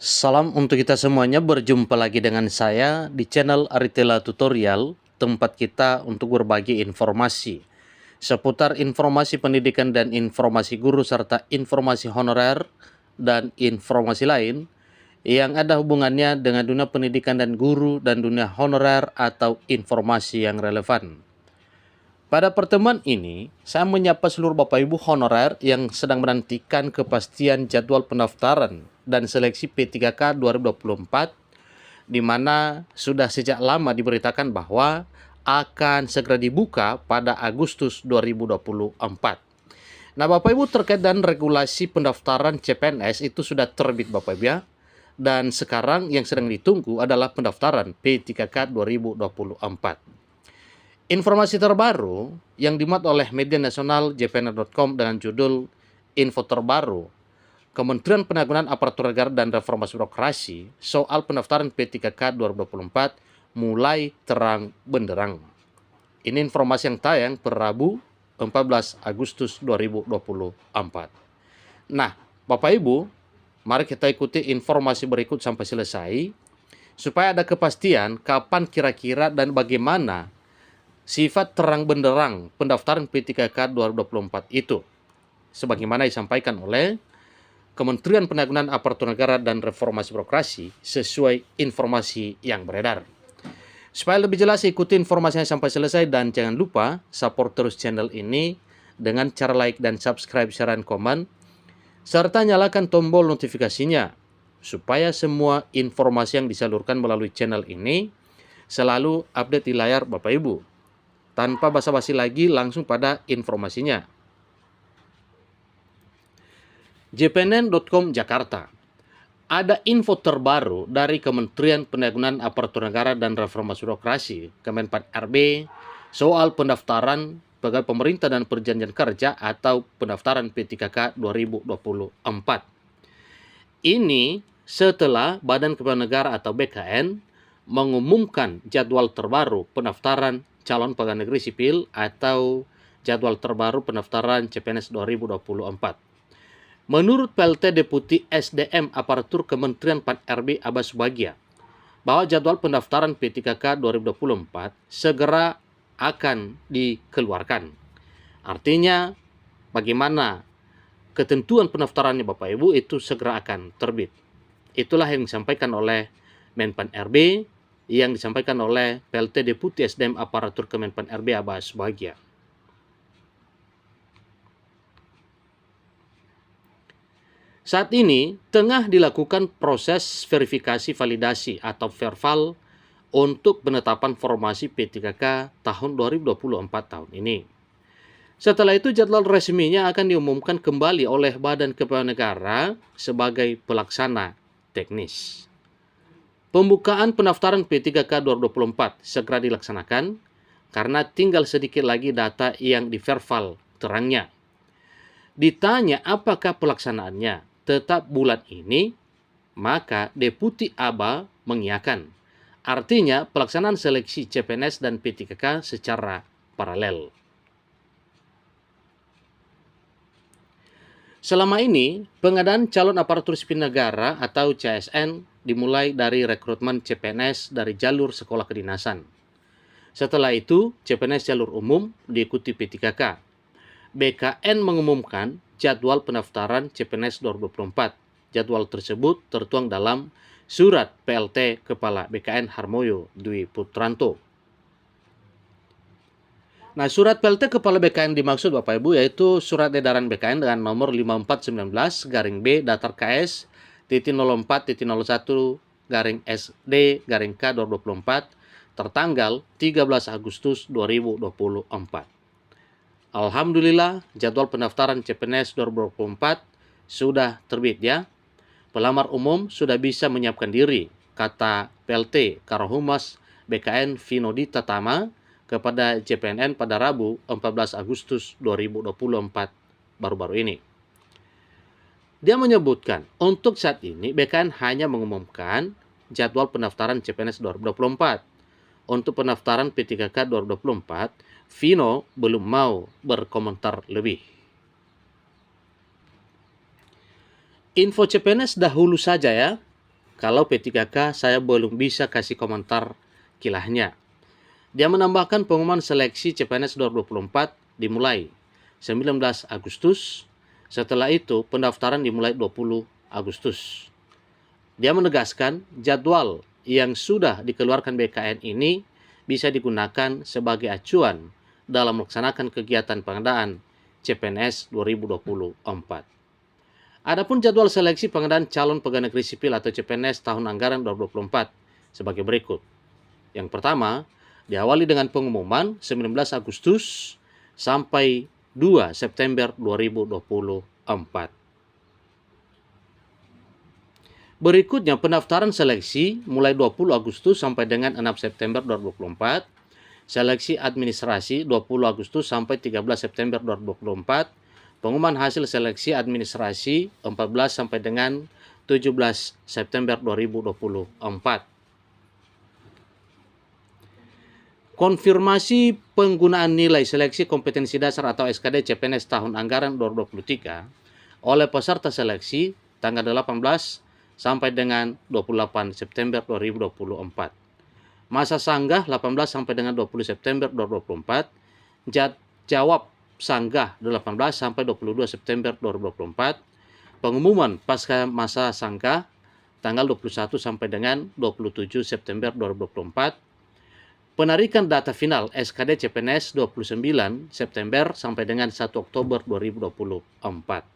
Salam untuk kita semuanya, berjumpa lagi dengan saya di channel Aritela Tutorial, tempat kita untuk berbagi informasi seputar informasi pendidikan dan informasi guru serta informasi honorer dan informasi lain yang ada hubungannya dengan dunia pendidikan dan guru dan dunia honorer atau informasi yang relevan. Pada pertemuan ini, saya menyapa seluruh Bapak Ibu honorer yang sedang menantikan kepastian jadwal pendaftaran dan seleksi P3K 2024, di mana sudah sejak lama diberitakan bahwa akan segera dibuka pada Agustus 2024. Nah, Bapak Ibu, terkait dengan regulasi pendaftaran CPNS itu sudah terbit Bapak Ibu ya. Dan sekarang yang sedang ditunggu adalah pendaftaran P3K 2024. Informasi terbaru yang dimuat oleh media nasional jpner.com dengan judul Info Terbaru Kementerian Penanggulangan Aparatur Negara dan Reformasi Birokrasi soal pendaftaran P3K 2024 mulai terang benderang. Ini informasi yang tayang per Rabu 14 Agustus 2024. Nah, Bapak Ibu, mari kita ikuti informasi berikut sampai selesai supaya ada kepastian kapan kira-kira dan bagaimana sifat terang benderang pendaftaran P3K 2024 itu, sebagaimana disampaikan oleh Kementerian Penanggulangan Aparatur Negara dan Reformasi Birokrasi sesuai informasi yang beredar. Supaya lebih jelas, ikuti informasinya sampai selesai dan jangan lupa support terus channel ini dengan cara like dan subscribe, share, dan komen, serta nyalakan tombol notifikasinya supaya semua informasi yang disalurkan melalui channel ini selalu update di layar Bapak Ibu. Tanpa basa-basi lagi, langsung pada informasinya. jpnn.com Jakarta. Ada info terbaru dari Kementerian Penanggulangan Aparatur Negara dan Reformasi Birokrasi, Kemenpan RB, soal pendaftaran pegawai pemerintah dan perjanjian kerja atau pendaftaran P3K 2024. Ini setelah Badan Kepegawaian Negara atau BKN mengumumkan jadwal terbaru pendaftaran calon pegawai negeri sipil atau jadwal terbaru pendaftaran CPNS 2024. Menurut PLT Deputi SDM Aparatur Kementerian Pan RB Abbas Bagia, bahwa jadwal pendaftaran P3K 2024 segera akan dikeluarkan. Artinya, bagaimana ketentuan pendaftarannya Bapak Ibu itu segera akan terbit. Itulah yang disampaikan oleh Menpan RB, yang disampaikan oleh PLT Deputi SDM Aparatur Kemenpan RB Abbas Bagia. Saat ini tengah dilakukan proses verifikasi validasi atau verval untuk penetapan formasi P3K tahun 2024 tahun ini. Setelah itu jadwal resminya akan diumumkan kembali oleh Badan Kepegawaian Negara sebagai pelaksana teknis. Pembukaan pendaftaran P3K 2024 segera dilaksanakan karena tinggal sedikit lagi data yang diverval terangnya. Ditanya apakah pelaksanaannya tetap bulan ini, maka Deputi Aba mengiyakan. Artinya pelaksanaan seleksi CPNS dan P3K secara paralel. Selama ini, pengadaan calon aparatur sipil negara atau CSN dimulai dari rekrutmen CPNS dari jalur sekolah kedinasan. Setelah itu, CPNS jalur umum diikuti P3K. BKN mengumumkan jadwal pendaftaran CPNS 2024. Jadwal tersebut tertuang dalam Surat PLT Kepala BKN Harmoyo Dwi Putranto. Nah, surat PLT Kepala BKN dimaksud Bapak Ibu yaitu Surat Edaran BKN dengan nomor 5419-B datar KS 04.01 SD K 2024 tertanggal 13 Agustus 2024. Alhamdulillah, jadwal pendaftaran CPNS 2024 sudah terbit ya. Pelamar umum sudah bisa menyiapkan diri, kata PLT Karohumas BKN Vinodi Tatama kepada JPNN pada Rabu 14 Agustus 2024 baru-baru ini. Dia menyebutkan, untuk saat ini BKN hanya mengumumkan jadwal pendaftaran CPNS 2024. Untuk pendaftaran P3K 2024, Vino belum mau berkomentar lebih. Info CPNS dahulu saja ya. Kalau P3K saya belum bisa kasih komentar kilahnya. Dia menambahkan pengumuman seleksi CPNS 2024 dimulai 19 Agustus. Setelah itu pendaftaran dimulai 20 Agustus. Dia menegaskan jadwal yang sudah dikeluarkan BKN ini bisa digunakan sebagai acuan dalam melaksanakan kegiatan pengadaan CPNS 2024. Adapun jadwal seleksi pengadaan calon pegawai negeri sipil atau CPNS tahun anggaran 2024 sebagai berikut. Yang pertama, diawali dengan pengumuman 19 Agustus sampai 2 September 2024. Berikutnya pendaftaran seleksi mulai 20 Agustus sampai dengan 6 September 2024. Seleksi administrasi 20 Agustus sampai 13 September 2024. Pengumuman hasil seleksi administrasi 14 sampai dengan 17 September 2024. Konfirmasi penggunaan nilai seleksi kompetensi dasar atau SKD CPNS tahun anggaran 2023 oleh peserta seleksi tanggal 18 sampai dengan 28 September 2024. Masa sanggah 18 sampai dengan 20 September 2024. Jawab sanggah 18 sampai 22 September 2024. Pengumuman pasca masa sanggah tanggal 21 sampai dengan 27 September 2024. Penarikan data final SKD CPNS 29 September sampai dengan 1 Oktober 2024.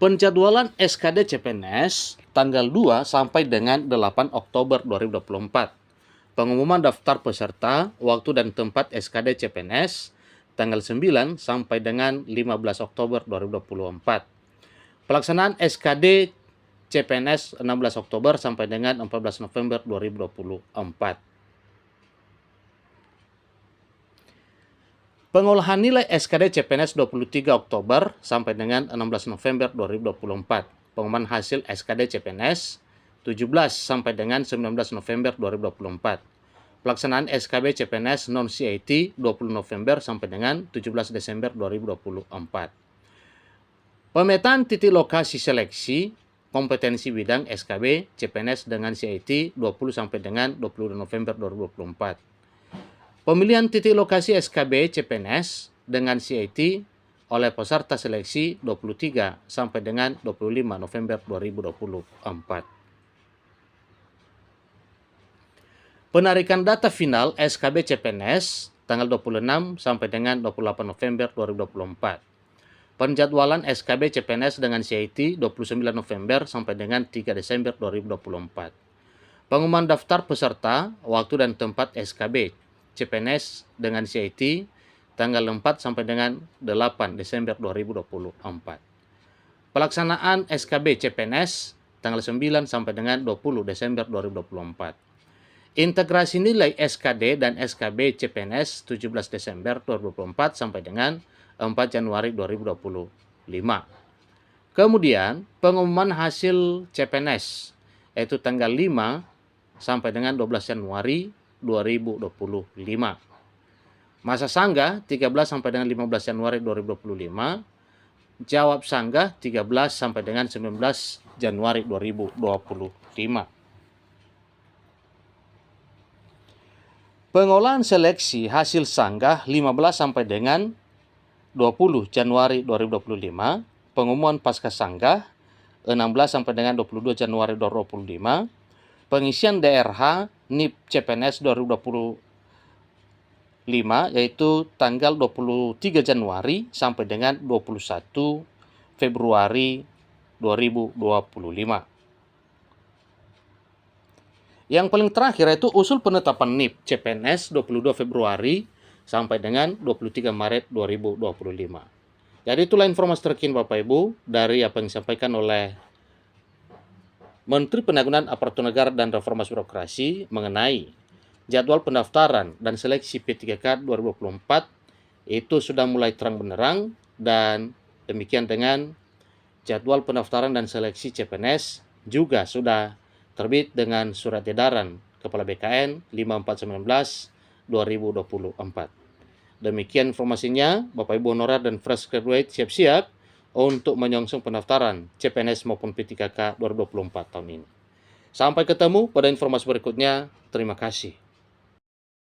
Penjadwalan SKD CPNS tanggal 2 sampai dengan 8 Oktober 2024. Pengumuman daftar peserta, waktu dan tempat SKD CPNS tanggal 9 sampai dengan 15 Oktober 2024. Pelaksanaan SKD CPNS 16 Oktober sampai dengan 14 November 2024. Pengolahan nilai SKD CPNS 23 Oktober sampai dengan 16 November 2024. Pengumuman hasil SKD CPNS 17 sampai dengan 19 November 2024. Pelaksanaan SKB CPNS non-CIT 20 November sampai dengan 17 Desember 2024. Pemetaan titik lokasi seleksi kompetensi bidang SKB CPNS dengan CIT 20 sampai dengan 22 November 2024. Pemilihan titik lokasi SKB CPNS dengan CIT oleh peserta seleksi 23 sampai dengan 25 November 2024. Penarikan data final SKB CPNS tanggal 26 sampai dengan 28 November 2024. Penjadwalan SKB CPNS dengan CIT 29 November sampai dengan 3 Desember 2024. Pengumuman daftar peserta, waktu dan tempat SKB CPNS dengan CIT tanggal 4 sampai dengan 8 Desember 2024. Pelaksanaan SKB CPNS tanggal 9 sampai dengan 20 Desember 2024. Integrasi nilai SKD dan SKB CPNS 17 Desember 2024 sampai dengan 4 Januari 2025. Kemudian pengumuman hasil CPNS yaitu tanggal 5 sampai dengan 12 Januari 2025. Masa sanggah 13 sampai dengan 15 Januari 2025. Jawab sanggah 13 sampai dengan 19 Januari 2025. Pengolahan seleksi hasil sanggah 15 sampai dengan 20 Januari 2025. Pengumuman pasca sanggah 16 sampai dengan 22 Januari 2025. Pengisian DRH NIP CPNS 2025 yaitu tanggal 23 Januari sampai dengan 21 Februari 2025. Yang paling terakhir yaitu usul penetapan NIP CPNS 22 Februari sampai dengan 23 Maret 2025. Jadi itulah informasi terkini Bapak Ibu dari apa yang disampaikan oleh Menteri Penanggulangan Aparatur Negara dan Reformasi Birokrasi mengenai jadwal pendaftaran dan seleksi P3K 2024 itu sudah mulai terang benderang, dan demikian dengan jadwal pendaftaran dan seleksi CPNS juga sudah terbit dengan surat edaran Kepala BKN 5419/2024. Demikian informasinya, Bapak Ibu honorer dan fresh graduate siap-siap untuk menyongsong pendaftaran CPNS maupun P3K 2024 tahun ini. Sampai ketemu pada informasi berikutnya. Terima kasih.